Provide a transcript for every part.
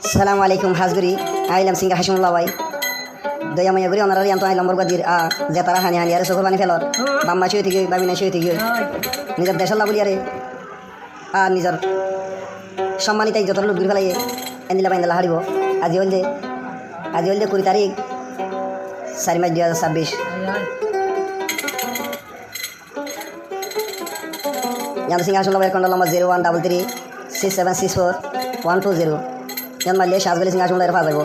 Assalamu alaikum hasguri ailam singa hashimullah wai doya maya guri onarar yanto ailam borgadir je tara hani hani are sokor bani felor bamma chuy tigi babina chuy tigi নিজের দেশের লাগুলি আরে আর নিজের সম্মানিত যত লোক ঘুরে ফেলাই এন্দিলা বাইন্দা হারিব আজি হল যে 20 তারিখ 4 March 2026 yan singa hashimullah wai kondol number 0133 6764 120 yan malle shazgale singa hashimullah এর পাওয়া যাবে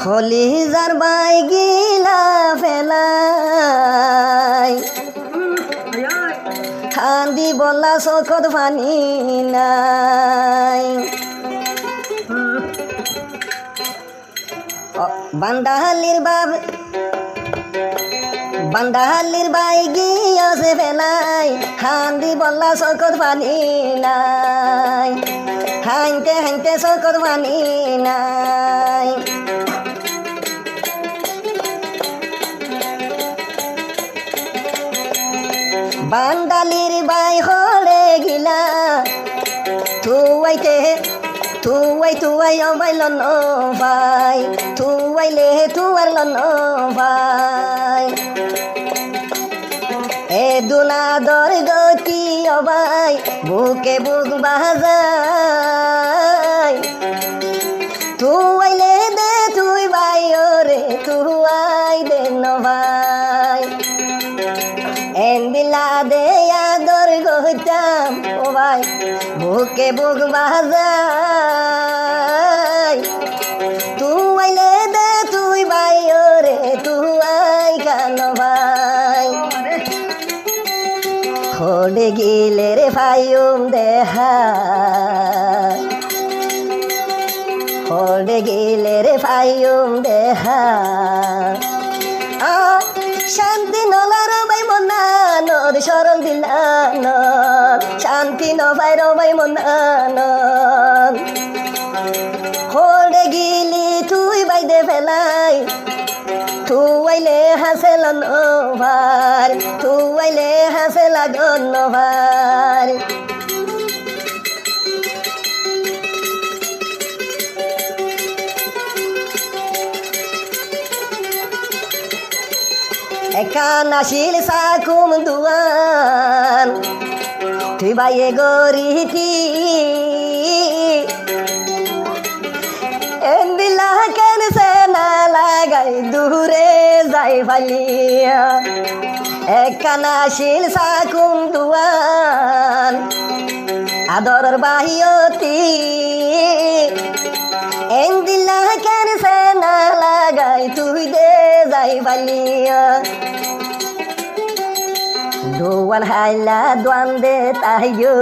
হলি যার বাই গিলা ফেলাই খান্দি বলা চকত পানি নাই বান্দাহালির বাই গিয়াছে ফেলাই খান্দি বলা চকত পানি নাই হাইতে হাইতে চকত পানি নাই বান্দালির বাই হলে গিলা তুয়াই অবাইল ভাই তুয়াইলে তুয়ার লন ভাই এ দুনাদর গতি অবাই বুকে বুক বাজাই তুয়াইলে দে তুই ভাই ওরে তুয়াই দে ন ভাই এন্দিলা দে আদর গইতাম ও ভাই বুকে বুক বাজাই তুইলে দে তুই ভাই ওরে তুই কেন ভাই হড়ে গিলে রে ভাইম দেহা হড়ে গিলে রে ভাইম দেহা শান্তি নলার বাই মনানদ সরল দিলান শান্তি নবাই রবাই মনানদ হড়ে গিলি তুই বাইদে ফেলাই তুইলে হাসে লন ভার তুইলে হাসে লাগন ভার একান আসিল সাকুম দুয়ান তুই বাইয়ে গরিতি এন্দিলা কেন সে না লাগাই দূরে যাই ফালিয়া একান আসিল সাকুম দুয়ান আদরের বাহিয়তি এন্দিলা কেন সে না লাগাই তুই দে যাই ফালিয়া দোয়ান হাইলা দোয়ান দে তাইয়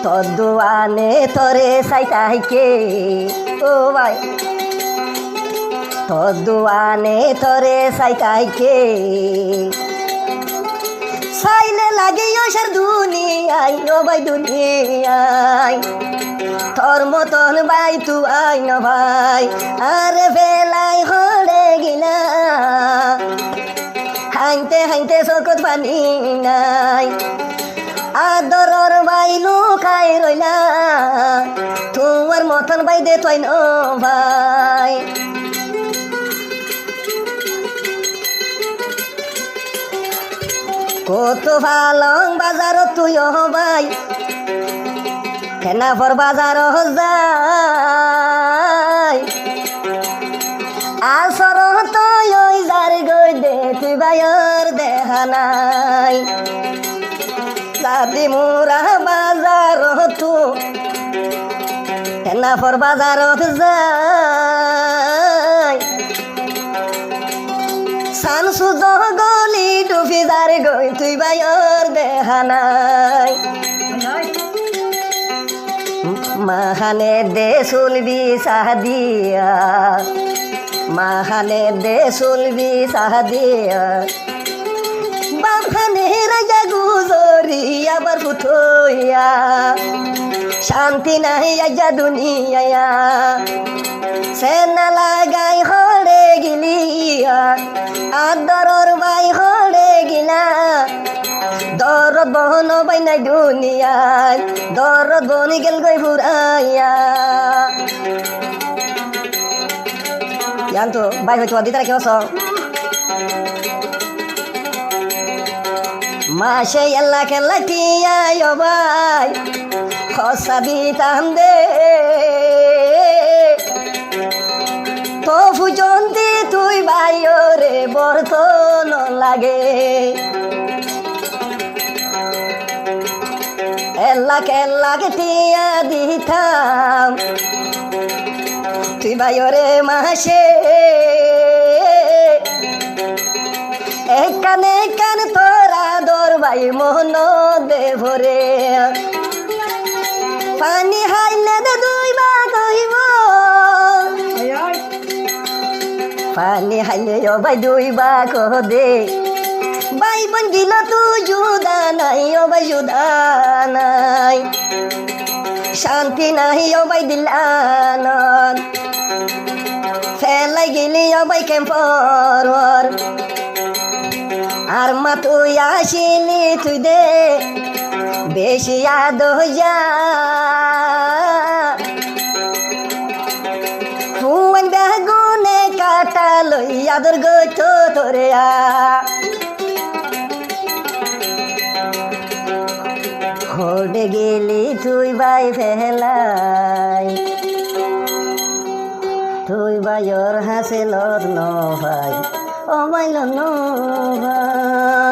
তোর দোয়ানে তোরে সাইতাইকে ও ভাই তোর দোয়ানে তোরে সাইতাইকে সাইলে লাগে ওসার দুনিয়ায় ও ভাই দুনিয়ায় তোর মতন ভাই তু আই ন ভাই আরে বেলাই হড়ে গিলা হাইতে হাইতে চকত পানি নাই আদরর বাই লুকাই রইলা তোমার মতন বাই দে তুই ন ভাই কত ভালং বাজার তুই ভাই কেনাফর বাজার যাই আসর তুই ওই যার গই দে তুই বাইর দেখা নাই দাদি মুরা বাজার তু কেনাফর বাজার যাই সান সুজ গলি ডুবি যার গই তুই বাইর দেখা নাই মাহানে দে সুলবি সাহাদিয়া মাহানে দে সুলবি সাহাদিয়া বামখানে রাজা গুজরি আবার ফুটইয়া শান্তি নাই আজা দুনিয়া সে না লাগাই হড়ে গিলিয়া আদরর বাই হড়ে গিলা দরদ বহন বাই নাই দুনিয়ায় দরদ বনি গেল গই ফুরাইয়া তো বাই হয়তো দিতারা কি হস মাসে এল্লা খেলা টিয়ায় ভাই খসা দিতাম দে তো ফুজন্তি তুই ভাই রে বর্তন লাগে এল্লাকে টিয়া দিতাম তুই ভাই রে মাসে কানে কান তোরা দর ভাই মোহন দে ভরে পানি হাইলে দে দুই বা কইব পানি হাইলে ও ভাই দুই বা কহ দে ভাই বোন গিল তুই জুদা নাই ও ভাই জুদা নাই শান্তি নাই ও ভাই দিলান ফেলাই গেলি ও ভাই কেম্পর আর মা তুই আসিলি তুই দে বেশি আদ যা হুয়ান বেগুনে কাটা লই আদর গো তোরে হোড়ে গেলি তুই ভাই ফেলাই তুই ভাই ওর হাসে লর ন ভাই ও ভাই ল ন ভাই